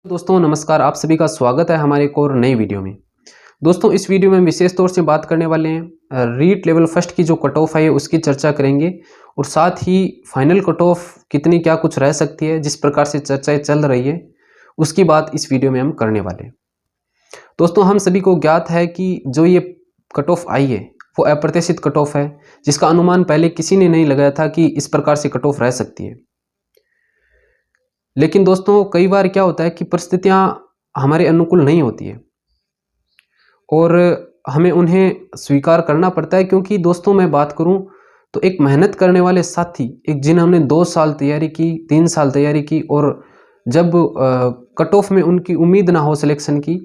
दोस्तों नमस्कार, आप सभी का स्वागत है हमारे एक और नई वीडियो में। दोस्तों इस वीडियो में हम विशेष तौर से बात करने वाले हैं रीट लेवल फर्स्ट की जो कट ऑफ है उसकी चर्चा करेंगे और साथ ही फाइनल कट ऑफ कितनी क्या कुछ रह सकती है, जिस प्रकार से चर्चाएं चल रही है उसकी बात इस वीडियो में हम करने वाले हैं। दोस्तों हम सभी को ज्ञात है कि जो ये कट ऑफ आई है वो अप्रत्याशित कट ऑफ है, जिसका अनुमान पहले किसी ने नहीं लगाया था कि इस प्रकार से कट ऑफ रह सकती है। लेकिन दोस्तों कई बार क्या होता है कि परिस्थितियां हमारे अनुकूल नहीं होती है और हमें उन्हें स्वीकार करना पड़ता है, क्योंकि दोस्तों मैं बात करूं तो एक मेहनत करने वाले साथी, एक जिन्होंने 2 साल तैयारी की, 3 साल तैयारी की और जब कट ऑफ में उनकी उम्मीद ना हो सिलेक्शन की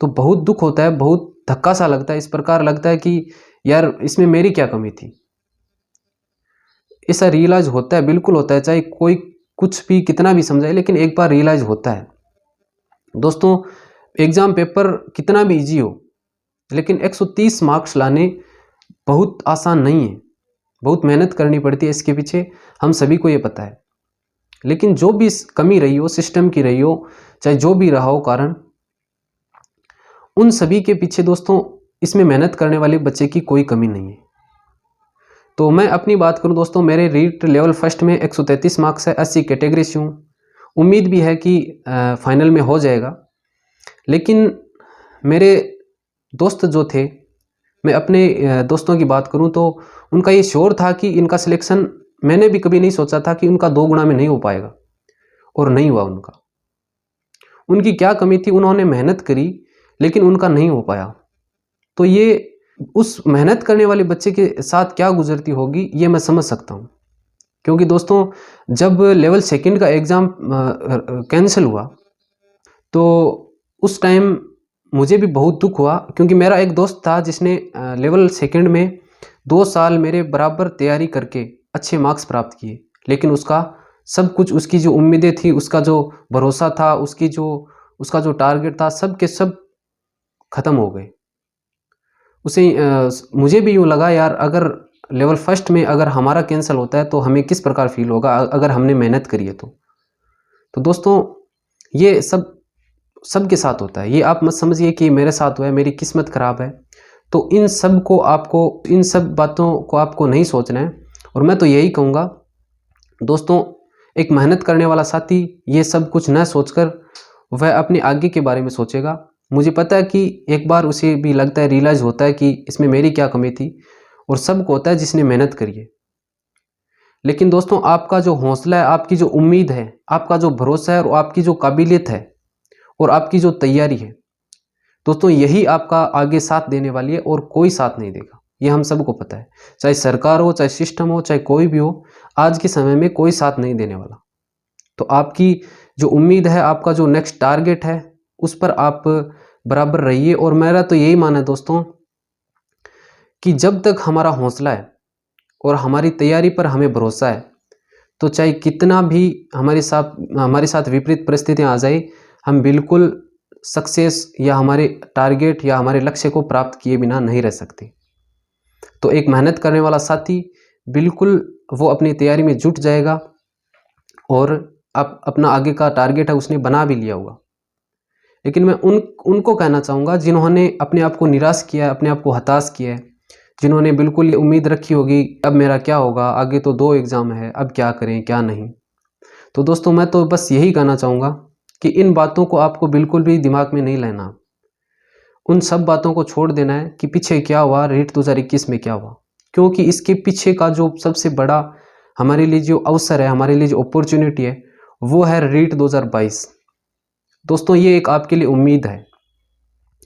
तो बहुत दुख होता है, बहुत धक्का सा लगता है। इस प्रकार लगता है कि यार इसमें मेरी क्या कमी थी। ऐसा रियलाइज होता है, बिल्कुल होता है, चाहे कोई कुछ भी कितना भी समझाए लेकिन एक बार रियलाइज होता है। दोस्तों एग्जाम पेपर कितना भी इजी हो लेकिन 130 मार्क्स लाने बहुत आसान नहीं है, बहुत मेहनत करनी पड़ती है इसके पीछे, हम सभी को ये पता है। लेकिन जो भी कमी रही हो, सिस्टम की रही हो, चाहे जो भी रहा हो कारण, उन सभी के पीछे दोस्तों इसमें मेहनत करने वाले बच्चे की कोई कमी नहीं है। तो मैं अपनी बात करूं दोस्तों, मेरे रीट लेवल फर्स्ट में 133 मार्क्स है, 80 कैटेगरी से हूँ, उम्मीद भी है कि फाइनल में हो जाएगा। लेकिन मेरे दोस्त जो थे, मैं अपने दोस्तों की बात करूं तो उनका ये श्योर था कि इनका सिलेक्शन, मैंने भी कभी नहीं सोचा था कि उनका 2 गुना में नहीं हो पाएगा और नहीं हुआ उनका। उनकी क्या कमी थी, उन्होंने मेहनत करी लेकिन उनका नहीं हो पाया। तो ये उस मेहनत करने वाले बच्चे के साथ क्या गुजरती होगी ये मैं समझ सकता हूँ, क्योंकि दोस्तों जब लेवल सेकंड का एग्ज़ाम कैंसिल हुआ तो उस टाइम मुझे भी बहुत दुख हुआ, क्योंकि मेरा एक दोस्त था जिसने लेवल सेकंड में 2 साल मेरे बराबर तैयारी करके अच्छे मार्क्स प्राप्त किए, लेकिन उसका सब कुछ, उसकी जो उम्मीदें थी, उसका जो भरोसा था, उसका जो टारगेट था, सब के सब ख़त्म हो गए। उसे मुझे भी यूँ लगा यार, अगर लेवल फर्स्ट में अगर हमारा कैंसिल होता है तो हमें किस प्रकार फील होगा अगर हमने मेहनत करी है तो दोस्तों ये सब के साथ होता है। ये आप मत समझिए कि मेरे साथ हुआ है, मेरी किस्मत ख़राब है। तो इन सब बातों को आपको नहीं सोचना है। और मैं तो यही कहूँगा दोस्तों, एक मेहनत करने वाला साथी ये सब कुछ न सोचकर वह अपने आगे के बारे में सोचेगा। मुझे पता है कि एक बार उसे भी लगता है, रियलाइज़ होता है कि इसमें मेरी क्या कमी थी, और सबको होता है जिसने मेहनत करी है। लेकिन दोस्तों आपका जो हौसला है, आपकी जो उम्मीद है, आपका जो भरोसा है और आपकी जो काबिलियत है और आपकी जो तैयारी है दोस्तों, यही आपका आगे साथ देने वाली है और कोई साथ नहीं देगा। ये हम सबको पता है, चाहे सरकार हो, चाहे सिस्टम हो, चाहे कोई भी हो, आज के समय में कोई साथ नहीं देने वाला। तो आपकी जो उम्मीद है, आपका जो नेक्स्ट टारगेट है, उस पर आप बराबर रहिए। और मेरा तो यही मानना है दोस्तों कि जब तक हमारा हौसला है और हमारी तैयारी पर हमें भरोसा है, तो चाहे कितना भी हमारे साथ विपरीत परिस्थितियां आ जाए, हम बिल्कुल सक्सेस या हमारे टारगेट या हमारे लक्ष्य को प्राप्त किए बिना नहीं रह सकते। तो एक मेहनत करने वाला साथी बिल्कुल वो अपनी तैयारी में जुट जाएगा और अपना आगे का टारगेट है उसने बना भी लिया होगा। लेकिन मैं उनको कहना चाहूँगा जिन्होंने अपने आप को निराश किया है, अपने आप को हताश किया है, जिन्होंने बिल्कुल ये उम्मीद रखी होगी अब मेरा क्या होगा, आगे तो 2 एग्ज़ाम है, अब क्या करें क्या नहीं। तो दोस्तों मैं तो बस यही कहना चाहूँगा कि इन बातों को आपको बिल्कुल भी दिमाग में नहीं लेना। उन सब बातों को छोड़ देना है कि पीछे क्या हुआ, रीट 2021 में क्या हुआ, क्योंकि इसके पीछे का जो सबसे बड़ा हमारे लिए जो अवसर है, हमारे लिए जो अपॉर्चुनिटी है, वो है रीट 2022। दोस्तों ये एक आपके लिए उम्मीद है,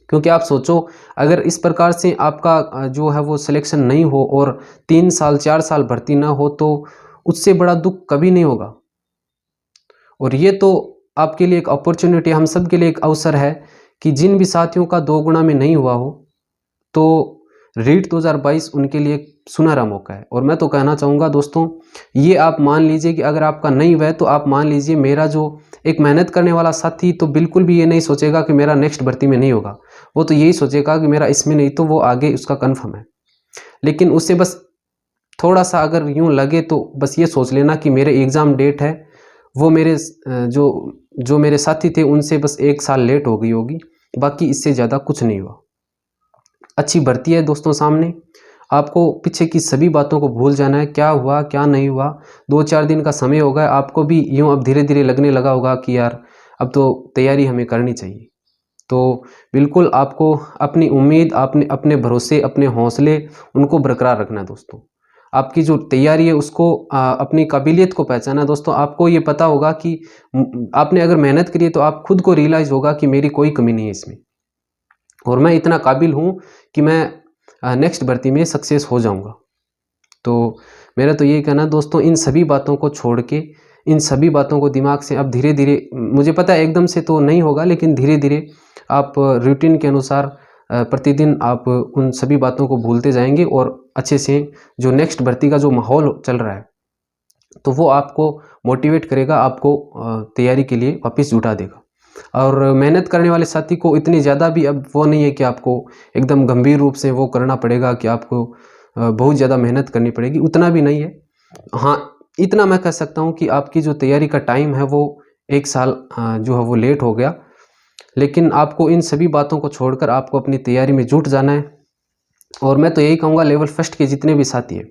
क्योंकि आप सोचो अगर इस प्रकार से आपका जो है वो सिलेक्शन नहीं हो और 3 साल 4 साल भर्ती ना हो, तो उससे बड़ा दुख कभी नहीं होगा। और ये तो आपके लिए एक अपॉर्चुनिटी, हम सब के लिए एक अवसर है कि जिन भी साथियों का 2 गुना में नहीं हुआ हो, तो रीट 2022 उनके लिए एक सुनहरा मौका है। और मैं तो कहना चाहूँगा दोस्तों, ये आप मान लीजिए कि अगर आपका नहीं हुआ है तो आप मान लीजिए मेरा जो एक मेहनत करने वाला साथी तो बिल्कुल भी ये नहीं सोचेगा कि मेरा नेक्स्ट भर्ती में नहीं होगा, वो तो यही सोचेगा कि मेरा इसमें नहीं तो वो आगे उसका कन्फर्म है। लेकिन उससे बस थोड़ा सा अगर यूँ लगे तो बस ये सोच लेना कि मेरे एग्ज़ाम डेट है वो मेरे जो मेरे साथी थे उनसे बस 1 साल लेट हो गई होगी, बाकी इससे ज़्यादा कुछ नहीं हुआ। अच्छी भर्ती है दोस्तों सामने, आपको पीछे की सभी बातों को भूल जाना है, क्या हुआ क्या नहीं हुआ। 2-4 दिन का समय हो गया, आपको भी यूँ अब धीरे धीरे लगने लगा होगा कि यार अब तो तैयारी हमें करनी चाहिए। तो बिल्कुल आपको अपनी उम्मीद, अपने अपने भरोसे, अपने हौसले उनको बरकरार रखना है दोस्तों। आपकी जो तैयारी है उसको अपनी काबिलियत को पहचाना है दोस्तों। आपको ये पता होगा कि आपने अगर मेहनत करी है तो आप खुद को रियलाइज़ होगा कि मेरी कोई कमी नहीं है इसमें, और मैं इतना काबिल हूँ कि मैं नेक्स्ट भर्ती में सक्सेस हो जाऊँगा। तो मेरा तो यही कहना है दोस्तों, इन सभी बातों को छोड़ के, इन सभी बातों को दिमाग से अब धीरे धीरे, मुझे पता है एकदम से तो नहीं होगा, लेकिन धीरे धीरे आप रूटीन के अनुसार प्रतिदिन आप उन सभी बातों को भूलते जाएंगे और अच्छे से जो नेक्स्ट भर्ती का जो माहौल चल रहा है तो वो आपको मोटिवेट करेगा, आपको तैयारी के लिए वापस जुटा देगा। और मेहनत करने वाले साथी को इतनी ज़्यादा भी अब वो नहीं है कि आपको एकदम गंभीर रूप से वो करना पड़ेगा कि आपको बहुत ज़्यादा मेहनत करनी पड़ेगी, उतना भी नहीं है। हाँ, इतना मैं कह सकता हूँ कि आपकी जो तैयारी का टाइम है वो 1 साल जो है वो लेट हो गया, लेकिन आपको इन सभी बातों को छोड़कर आपको अपनी तैयारी में जुट जाना है। और मैं तो यही कहूँगा, लेवल फर्स्ट के जितने भी साथी हैं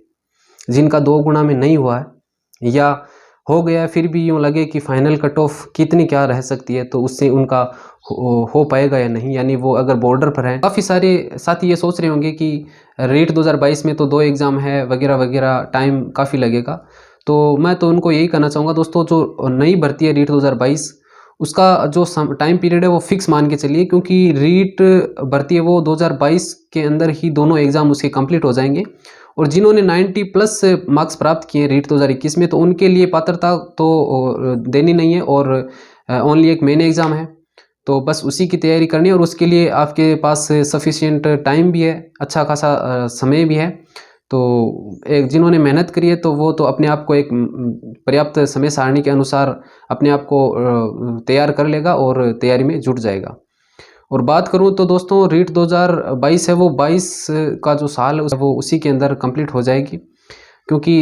जिनका 2 गुना में नहीं हुआ है या हो गया है, फिर भी यूँ लगे कि फाइनल कट ऑफ कितनी क्या रह सकती है, तो उससे उनका हो पाएगा या नहीं, यानी वो अगर बॉर्डर पर हैं। काफ़ी सारे साथी ये सोच रहे होंगे कि रेट 2022 में तो 2 एग्ज़ाम है वगैरह वगैरह, टाइम काफ़ी लगेगा। तो मैं तो उनको यही कहना चाहूँगा दोस्तों, जो नई भर्ती है रीट 2022 उसका जो टाइम पीरियड है वो फिक्स मान के चलिए, क्योंकि रीट भर्ती है वो 2022 के अंदर ही दोनों एग्ज़ाम उसके कंप्लीट हो जाएंगे। और जिन्होंने 90 प्लस मार्क्स प्राप्त किए रीट 2021 में, तो उनके लिए पात्रता तो देनी नहीं है और ओनली एक मेन एग्ज़ाम है, तो बस उसी की तैयारी करनी है। और उसके लिए आपके पास सफिशिएंट टाइम भी है, अच्छा खासा समय भी है। तो एक जिन्होंने मेहनत करी है तो वो तो अपने आप को एक पर्याप्त समय सारणी के अनुसार अपने आप को तैयार कर लेगा और तैयारी में जुट जाएगा। और बात करूं तो दोस्तों रीट 2022 है वो 22 का जो साल है वो उसी के अंदर कंप्लीट हो जाएगी, क्योंकि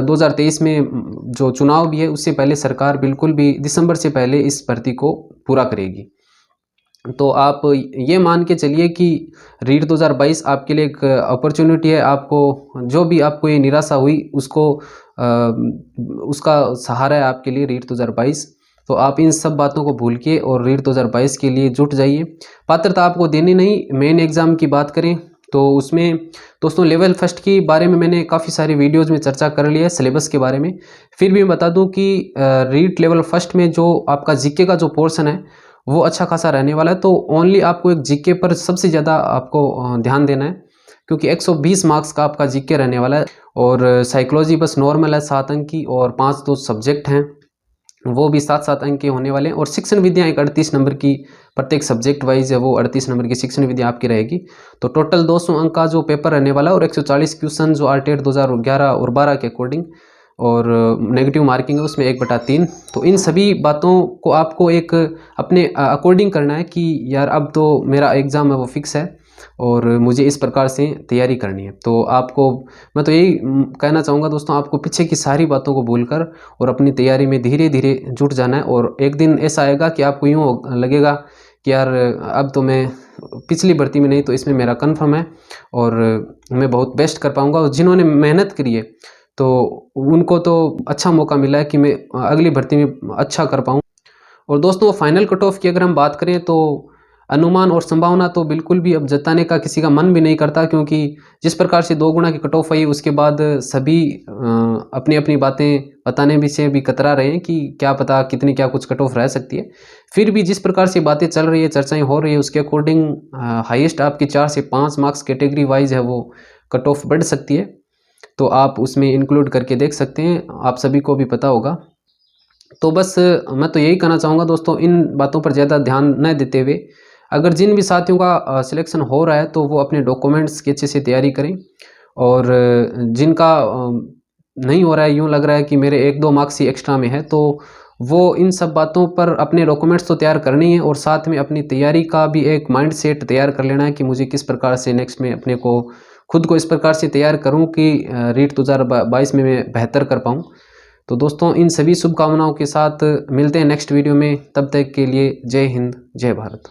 2023 में जो चुनाव भी है उससे पहले सरकार बिल्कुल भी दिसंबर से पहले इस भर्ती को पूरा करेगी। तो आप ये मान के चलिए कि रीट 2022 आपके लिए एक अपॉर्चुनिटी है। आपको जो भी आपको ये निराशा हुई उसको उसका सहारा है आपके लिए रीट 2022। तो आप इन सब बातों को भूल के और रीट 2022 के लिए जुट जाइए। पात्रता आपको देनी नहीं, मेन एग्ज़ाम की बात करें तो उसमें दोस्तों लेवल फर्स्ट के बारे में मैंने काफ़ी सारी वीडियोज़ में चर्चा कर ली है सिलेबस के बारे में। फिर भी मैं बता दूं कि रीट लेवल फर्स्ट में जो आपका जीके का जो पोर्शन है वो अच्छा खासा रहने वाला है। तो ओनली आपको एक जीके पर सबसे ज़्यादा आपको ध्यान देना है, क्योंकि 120 मार्क्स का आपका जीके रहने वाला है। और साइकोलॉजी बस नॉर्मल है 7 अंक की, और 5 तो सब्जेक्ट हैं वो भी 7-7 अंक के होने वाले हैं। और शिक्षण विद्या एक 38 नंबर की प्रत्येक सब्जेक्ट वाइज है वो 38 नंबर की शिक्षण विद्या आपकी रहेगी। तो टोटल 200 अंक का जो पेपर रहने वाला है और 140 क्वेश्चन जो आरटेट 2011 और 12 के अकॉर्डिंग, और नेगेटिव मार्किंग है उसमें 1/3। तो इन सभी बातों को आपको एक अपने अकॉर्डिंग करना है कि यार अब तो मेरा एग्ज़ाम है वो फिक्स है और मुझे इस प्रकार से तैयारी करनी है। तो आपको मैं तो यही कहना चाहूँगा दोस्तों, आपको पीछे की सारी बातों को भूलकर और अपनी तैयारी में धीरे धीरे जुट जाना है। और एक दिन ऐसा आएगा कि आपको यूँ लगेगा कि यार अब तो मैं पिछली भर्ती में नहीं तो इसमें मेरा कन्फर्म है और मैं बहुत बेस्ट कर पाऊँगा। और जिन्होंने मेहनत करी है तो उनको तो अच्छा मौका मिला है कि मैं अगली भर्ती में अच्छा कर पाऊँ। और दोस्तों फाइनल कट ऑफ की अगर हम बात करें तो अनुमान और संभावना तो बिल्कुल भी अब जताने का किसी का मन भी नहीं करता, क्योंकि जिस प्रकार से 2 गुना की कट ऑफ आई उसके बाद सभी अपनी अपनी बातें बताने भी से भी कतरा रहे हैं कि क्या पता कितनी क्या कुछ कट ऑफ रह सकती है। फिर भी जिस प्रकार से बातें चल रही है, चर्चाएं हो रही है, उसके अकॉर्डिंग हाईएस्ट आपकी 4 से 5 मार्क्स कैटेगरी वाइज है वो कट ऑफ बढ़ सकती है। तो आप उसमें इंक्लूड करके देख सकते हैं, आप सभी को भी पता होगा। तो बस मैं तो यही कहना चाहूँगा दोस्तों, इन बातों पर ज़्यादा ध्यान न देते हुए अगर जिन भी साथियों का सिलेक्शन हो रहा है तो वो अपने डॉक्यूमेंट्स की अच्छे से तैयारी करें। और जिनका नहीं हो रहा है, यूँ लग रहा है कि मेरे 1-2 मार्क्स ही एक्स्ट्रा में है, तो वो इन सब बातों पर अपने डॉक्यूमेंट्स तो तैयार करने ही है और साथ में अपनी तैयारी का भी एक माइंड सेट तैयार कर लेना है कि मुझे किस प्रकार से नेक्स्ट में अपने को खुद को इस प्रकार से तैयार करूं कि रीट 2022 में मैं बेहतर कर पाऊं। तो दोस्तों इन सभी शुभकामनाओं के साथ मिलते हैं नेक्स्ट वीडियो में। तब तक के लिए जय हिंद, जय भारत।